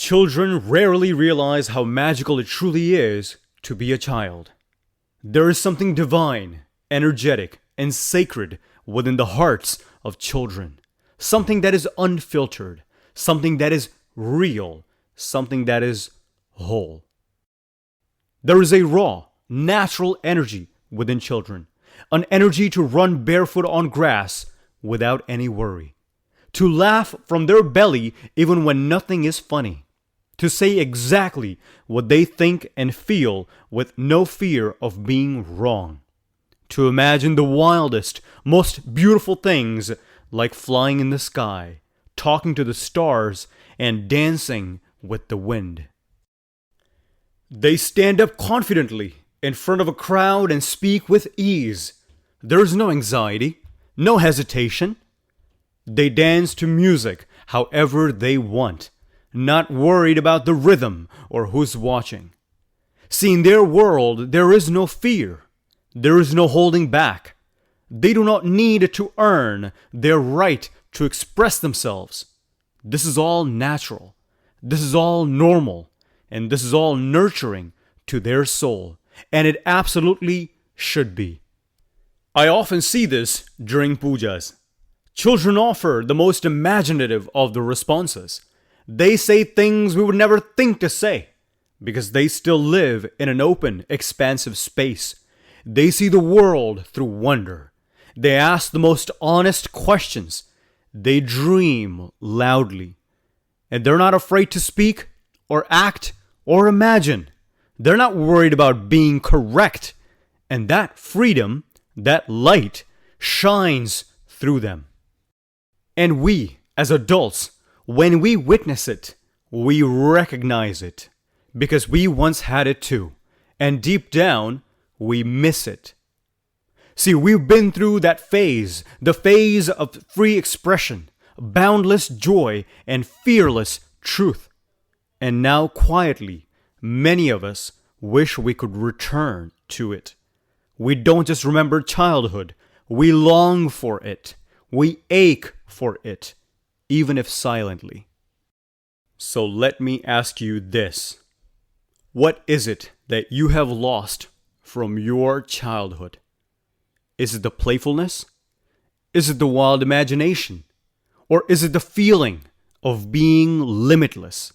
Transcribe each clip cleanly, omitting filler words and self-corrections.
Children rarely realize how magical it truly is to be a child. There is something divine, energetic, and sacred within the hearts of children. Something that is unfiltered, something that is real, something that is whole. There is a raw, natural energy within children, an energy to run barefoot on grass without any worry, to laugh from their belly even when nothing is funny, to say exactly what they think and feel with no fear of being wrong, to imagine the wildest, most beautiful things like flying in the sky, talking to the stars, and dancing with the wind. They stand up confidently in front of a crowd and speak with ease. There is no anxiety, no hesitation. They dance to music however they want, not worried about the rhythm or who's watching. See, in their world, there is no fear. There is no holding back. They do not need to earn their right to express themselves. This is all natural. This is all normal. And this is all nurturing to their soul. And it absolutely should be. I often see this during pujas. Children offer the most imaginative of the responses. They say things we would never think to say because they still live in an open, expansive space. They see the world through wonder. They ask the most honest questions. They dream loudly. And they're not afraid to speak or act or imagine. They're not worried about being correct. And that freedom, that light, shines through them. And we, as adults, when we witness it, we recognize it. Because we once had it too. And deep down, we miss it. See, we've been through that phase, the phase of free expression, boundless joy, and fearless truth. And now, quietly, many of us wish we could return to it. We don't just remember childhood, we long for it. We ache for it, even if silently. So let me ask you this. What is it that you have lost from your childhood? Is it the playfulness? Is it the wild imagination? Or is it the feeling of being limitless?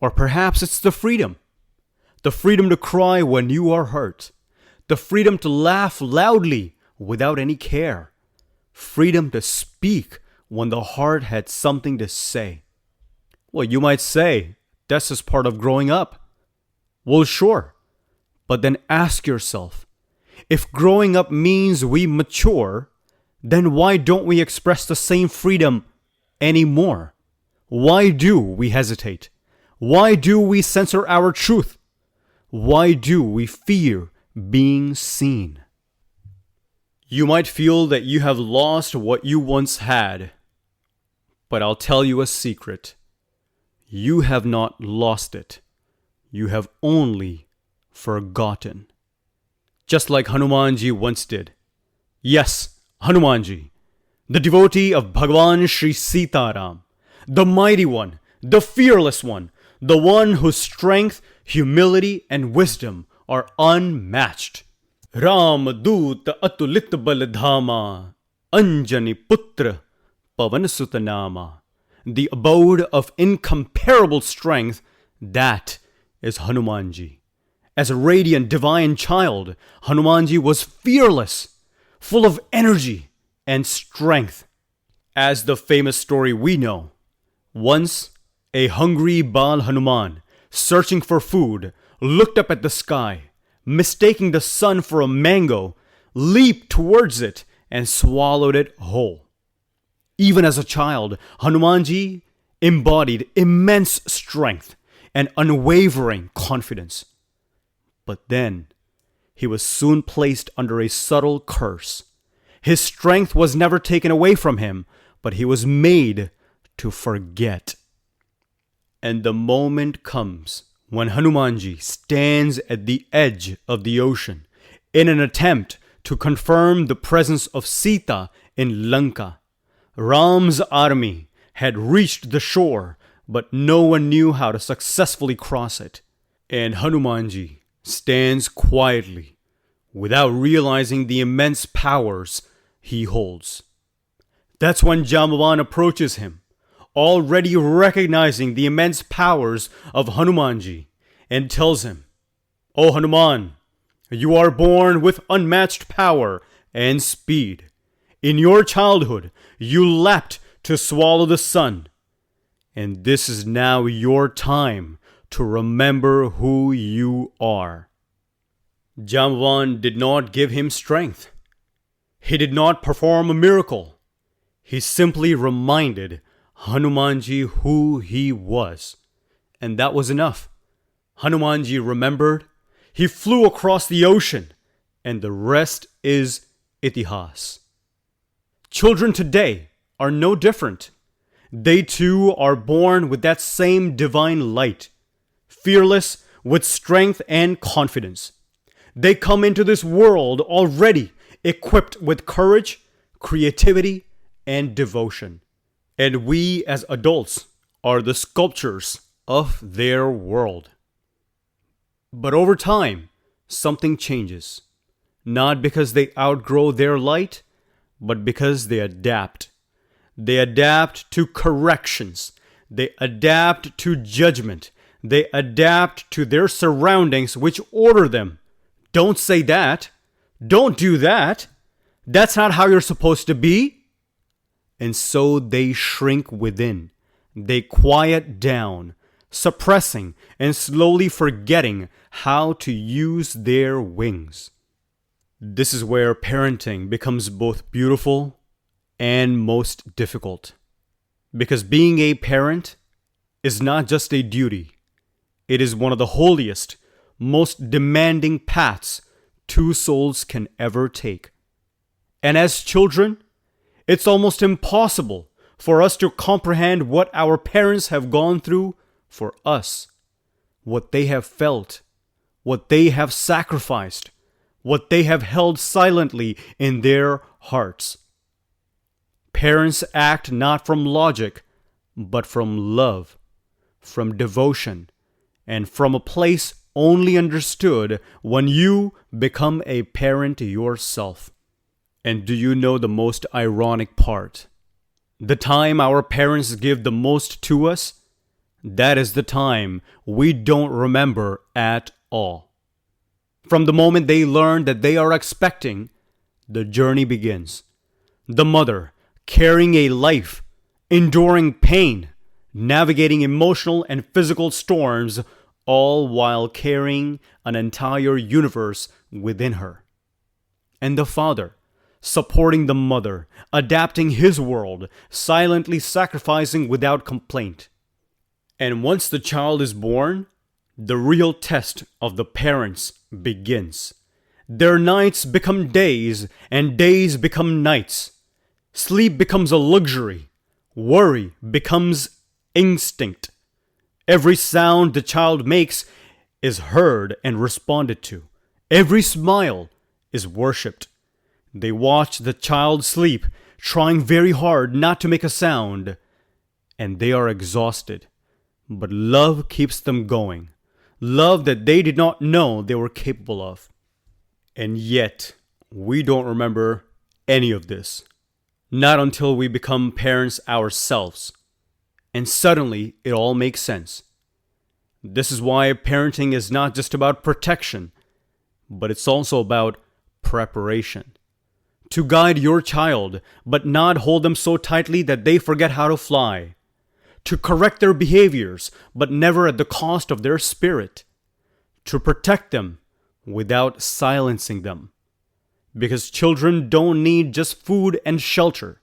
Or perhaps it's the freedom. The freedom to cry when you are hurt. The freedom to laugh loudly without any care. Freedom to speak when the heart had something to say. Well, you might say, that's just part of growing up. Well, sure. But then ask yourself, if growing up means we mature, then why don't we express the same freedom anymore? Why do we hesitate? Why do we censor our truth? Why do we fear being seen? You might feel that you have lost what you once had, but I'll tell you a secret. You have not lost it. You have only forgotten. Just like Hanumān once did. Yes, Hanumān, the devotee of Bhagavan Sri Sitaram, the mighty one, the fearless one, the one whose strength, humility, and wisdom are unmatched. Ram Dut Atulit Baladhama, Anjani Putra Pavan Sutanama. The abode of incomparable strength, that is Hanumān. As a radiant divine child, Hanumān was fearless, full of energy and strength. As the famous story we know, once a hungry Bal Hanumān, searching for food, looked up at the sky, mistaking the sun for a mango, leaped towards it and swallowed it whole. Even as a child, Hanumān embodied immense strength and unwavering confidence. But then, he was soon placed under a subtle curse. His strength was never taken away from him, but he was made to forget. And the moment comes when Hanumān stands at the edge of the ocean in an attempt to confirm the presence of Sita in Lanka. Ram's army had reached the shore but no one knew how to successfully cross it. And Hanumanji stands quietly, without realizing the immense powers he holds. That's when Jāmbavān approaches him, already recognizing the immense powers of Hanumanji, and tells him, "O Hanumān, you are born with unmatched power and speed. In your childhood, you leapt to swallow the sun. And this is now your time to remember who you are." Jāmbavān did not give him strength. He did not perform a miracle. He simply reminded Hanumanji who he was. And that was enough. Hanumanji remembered. He flew across the ocean. And the rest is itihas. Children today are no different. They too are born with that same divine light, fearless with strength and confidence. They come into this world already equipped with courage, creativity, and devotion. And we as adults are the sculptors of their world. But over time, something changes. Not because they outgrow their light, but because they adapt. They adapt to corrections. They adapt to judgment. They adapt to their surroundings which order them. Don't say that. Don't do that. That's not how you're supposed to be. And so they shrink within. They quiet down, suppressing and slowly forgetting how to use their wings. This is where parenting becomes both beautiful and most difficult. Because being a parent is not just a duty. It is one of the holiest, most demanding paths two souls can ever take. And as children, it's almost impossible for us to comprehend what our parents have gone through for us, what they have felt, what they have sacrificed, what they have held silently in their hearts. Parents act not from logic, but from love, from devotion, and from a place only understood when you become a parent yourself. And do you know the most ironic part? The time our parents give the most to us, that is the time we don't remember at all. From the moment they learn that they are expecting, the journey begins. The mother, carrying a life, enduring pain, navigating emotional and physical storms, all while carrying an entire universe within her. And the father, supporting the mother, adapting his world, silently sacrificing without complaint. And once the child is born, the real test of the parents begins. Their nights become days, and days become nights. Sleep becomes a luxury. Worry becomes instinct. Every sound the child makes is heard and responded to. Every smile is worshipped. They watch the child sleep, trying very hard not to make a sound. And they are exhausted. But love keeps them going. Love that they did not know they were capable of. And yet, we don't remember any of this. Not until we become parents ourselves. And suddenly, it all makes sense. This is why parenting is not just about protection, but it's also about preparation. To guide your child, but not hold them so tightly that they forget how to fly. To correct their behaviors, but never at the cost of their spirit. To protect them without silencing them. Because children don't need just food and shelter.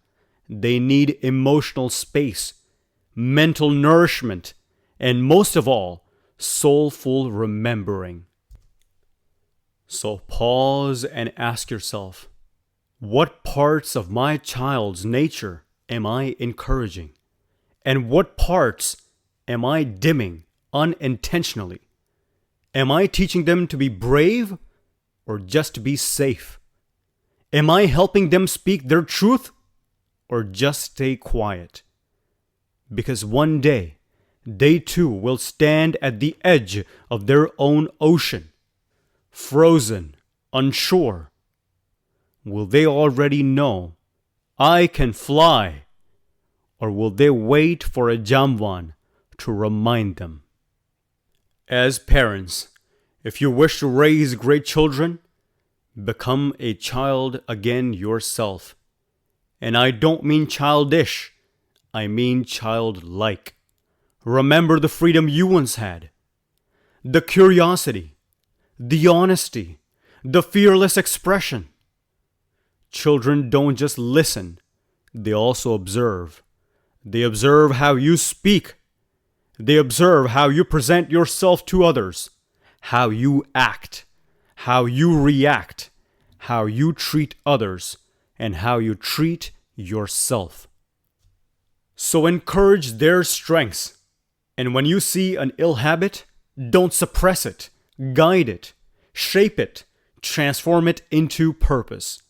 They need emotional space, mental nourishment, and most of all, soulful remembering. So pause and ask yourself, what parts of my child's nature am I encouraging? And what parts am I dimming unintentionally? Am I teaching them to be brave or just to be safe? Am I helping them speak their truth or just stay quiet? Because one day they too will stand at the edge of their own ocean, frozen, unsure. Will they already know, I can fly? Or will they wait for a Jāmbavān to remind them? As parents, if you wish to raise great children, become a child again yourself. And I don't mean childish, I mean childlike. Remember the freedom you once had, the curiosity, the honesty, the fearless expression. Children don't just listen, they also observe. They observe how you speak. They observe how you present yourself to others, how you act, how you react, how you treat others, and how you treat yourself. So encourage their strengths. And when you see an ill habit, don't suppress it, guide it, shape it, transform it into purpose.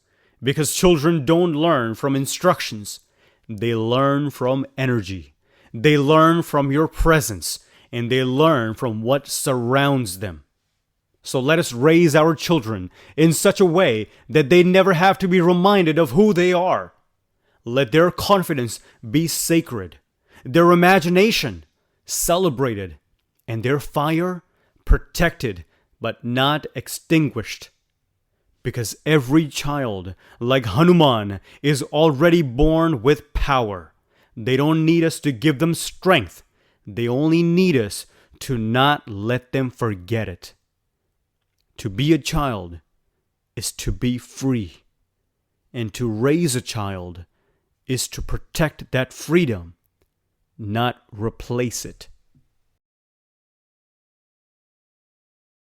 Because children don't learn from instructions, they learn from energy. They learn from your presence, and they learn from what surrounds them. So let us raise our children in such a way that they never have to be reminded of who they are. Let their confidence be sacred, their imagination celebrated, and their fire protected but not extinguished. Because every child, like Hanumān, is already born with power. They don't need us to give them strength. They only need us to not let them forget it. To be a child is to be free. And to raise a child is to protect that freedom, not replace it.